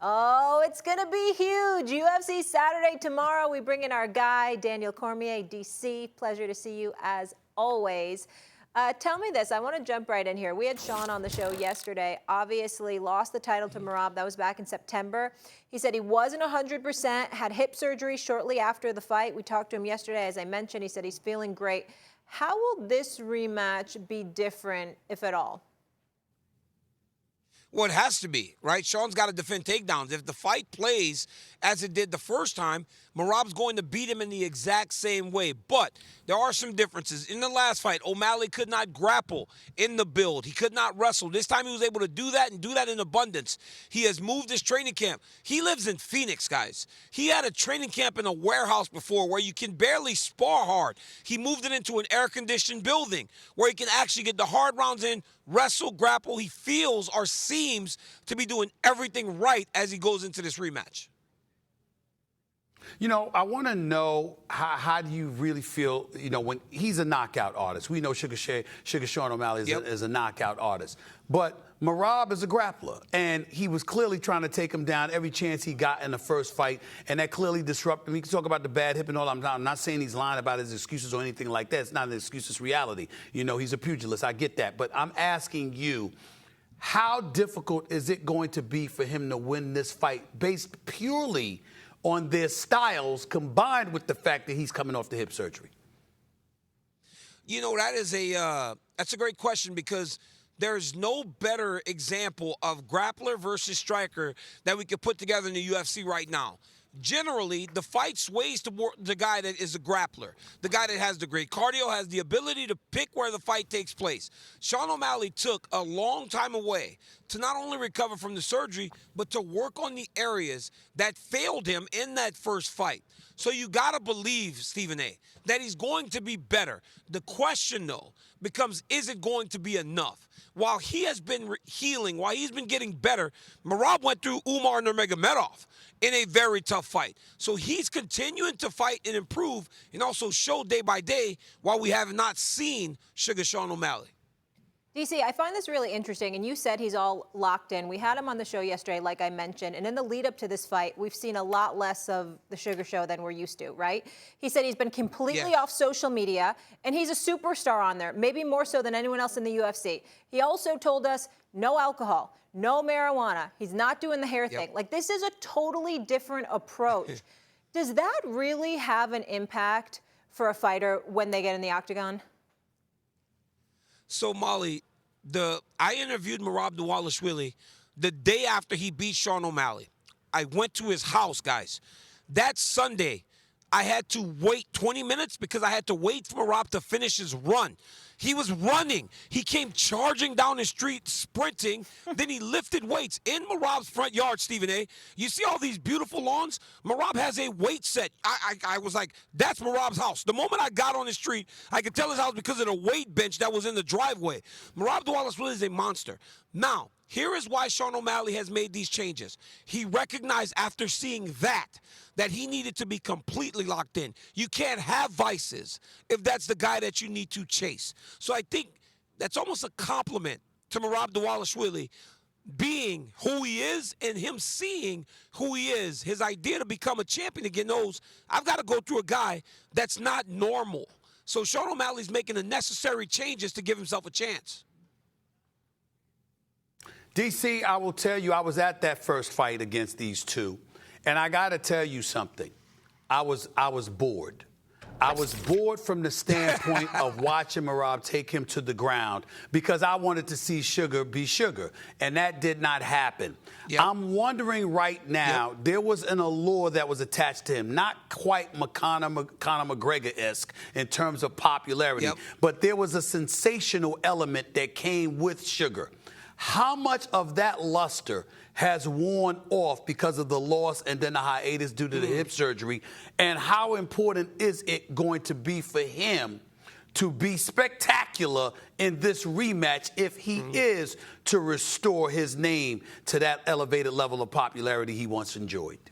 Oh, it's going to be huge. UFC Saturday tomorrow. We bring in our guy, Daniel Cormier, DC. Pleasure to see you as always. Tell me this. I want to jump right in here. We had Sean on the show yesterday. Obviously lost the title to Merab. That was back in September. He said he wasn't 100%, had hip surgery shortly after the fight. We talked to him yesterday. As I mentioned, he said he's feeling great. How will this rematch be different, if at all? Well, it has to be, right? Sean's got to defend takedowns. If the fight plays as it did the first time, Merab's going to beat him in the exact same way. But there are some differences. In the last fight, O'Malley could not grapple in the build. He could not wrestle. This time he was able to do that and do that in abundance. He has moved his training camp. He lives in Phoenix, guys. He had a training camp in a warehouse before where you can barely spar hard. He moved it into an air-conditioned building where he can actually get the hard rounds in, wrestle, grapple. He feels or seems to be doing everything right as he goes into this rematch. You know, I want to know how do you really feel, you know, when he's a knockout artist. We know Sugar Sean O'Malley is a knockout artist. But Merab is a grappler, and he was clearly trying to take him down every chance he got in the first fight, and that clearly disrupted him. We can talk about the bad hip and all. I'm not saying he's lying about his excuses or anything like that. It's not an excuse, it's reality. You know, he's a pugilist. I get that. But I'm asking you, how difficult is it going to be for him to win this fight based purely on their styles combined with the fact that he's coming off the hip surgery? You know, that's a great question because there's no better example of grappler versus striker that we could put together in the UFC right now. Generally, the fight sways toward the guy that is a grappler, the guy that has the great cardio, has the ability to pick where the fight takes place. Sean O'Malley took a long time away to not only recover from the surgery, but to work on the areas that failed him in that first fight. So you got to believe, Stephen A., that he's going to be better. The question, though, becomes, is it going to be enough? While he has been healing, while he's been getting better, Merab went through Umar Nurmagomedov in a very tough fight. So he's continuing to fight and improve and also show day by day while we have not seen Sugar Sean O'Malley. DC, I find this really interesting, and you said he's all locked in. We had him on the show yesterday, like I mentioned, and in the lead up to this fight, we've seen a lot less of the Sugar Show than we're used to, right? He said he's been completely off social media, and he's a superstar on there, maybe more so than anyone else in the UFC. He also told us no alcohol, no marijuana. He's not doing the hair thing. Like, this is a totally different approach. Does that really have an impact for a fighter when they get in the octagon? So, Molly, I interviewed Merab Dvalishvili the day after he beat Sean O'Malley. I went to his house, guys. That Sunday, I had to wait 20 minutes because I had to wait for Merab to finish his run. He was running. He came charging down the street, sprinting. Then he lifted weights in Merab's front yard, Stephen A. You see all these beautiful lawns? Merab has a weight set. I was like, that's Merab's house. The moment I got on the street, I could tell his house because of the weight bench that was in the driveway. Merab Dvalishvili is a monster. Now, here is why Sean O'Malley has made these changes. He recognized after seeing that he needed to be completely locked in. You can't have vices if that's the guy that you need to chase. So I think that's almost a compliment to Merab Dvalishvili being who he is and him seeing who he is. His idea to become a champion again knows I've got to go through a guy that's not normal. So Sean O'Malley's making the necessary changes to give himself a chance. DC, I will tell you, I was at that first fight against these two, and I got to tell you something. I was bored. I was bored from the standpoint of watching Merab take him to the ground because I wanted to see Sugar be Sugar, and that did not happen. I'm wondering right now, there was an allure that was attached to him, not quite Conor McGregor-esque in terms of popularity, but there was a sensational element that came with Sugar. How much of that luster has worn off because of the loss and then the hiatus due to the hip surgery? And how important is it going to be for him to be spectacular in this rematch if he is to restore his name to that elevated level of popularity he once enjoyed?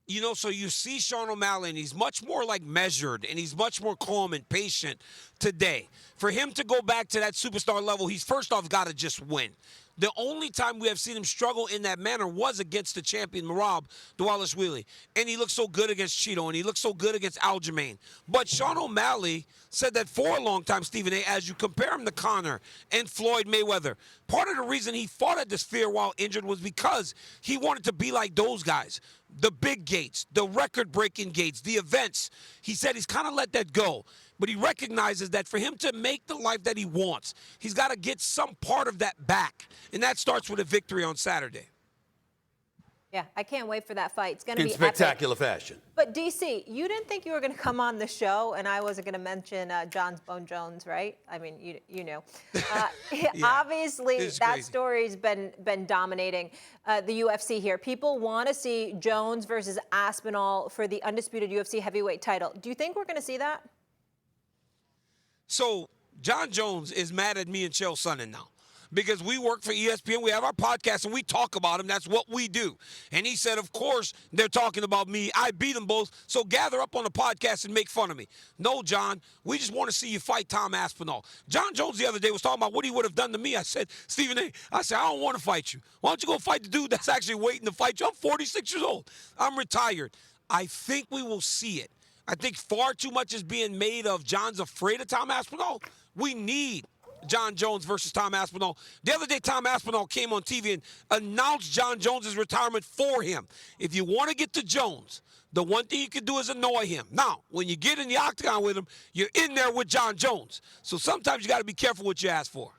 You know, so you see Sean O'Malley, and he's much more like measured, and he's much more calm and patient today. For him to go back to that superstar level, he's first off got to just win. The only time we have seen him struggle in that manner was against the champion Merab Dvalishvili. And he looked so good against Cheeto, and he looked so good against Aljamain. But Sean O'Malley said that for a long time, Stephen A., as you compare him to Conor and Floyd Mayweather, part of the reason he fought at the Sphere while injured was because he wanted to be like those guys. The big gates, the record-breaking gates, the events. He said he's kind of let that go. But he recognizes that for him to make the life that he wants, he's got to get some part of that back. And that starts with a victory on Saturday. Yeah, I can't wait for that fight. It's going to be in spectacular fashion. But, DC, you didn't think you were going to come on the show, and I wasn't going to mention Jon Jones, right? I mean, you know. Yeah, obviously, that crazy. story's been dominating the UFC here. People want to see Jones versus Aspinall for the undisputed UFC heavyweight title. Do you think we're going to see that? So Jon Jones is mad at me and Chael Sonnen now because we work for ESPN. We have our podcast, and we talk about him. That's what we do. And he said, of course, they're talking about me. I beat them both, so gather up on the podcast and make fun of me. No, John, we just want to see you fight Tom Aspenol. Jon Jones the other day was talking about what he would have done to me. I said, Stephen A., I don't want to fight you. Why don't you go fight the dude that's actually waiting to fight you? I'm 46 years old. I'm retired. I think we will see it. I think far too much is being made of John's afraid of Tom Aspenol. We need Jon Jones versus Tom Aspenol. The other day, Tom Aspenol came on TV and announced Jon Jones' retirement for him. If you want to get to Jones, the one thing you can do is annoy him. Now, when you get in the octagon with him, you're in there with Jon Jones. So sometimes you got to be careful what you ask for.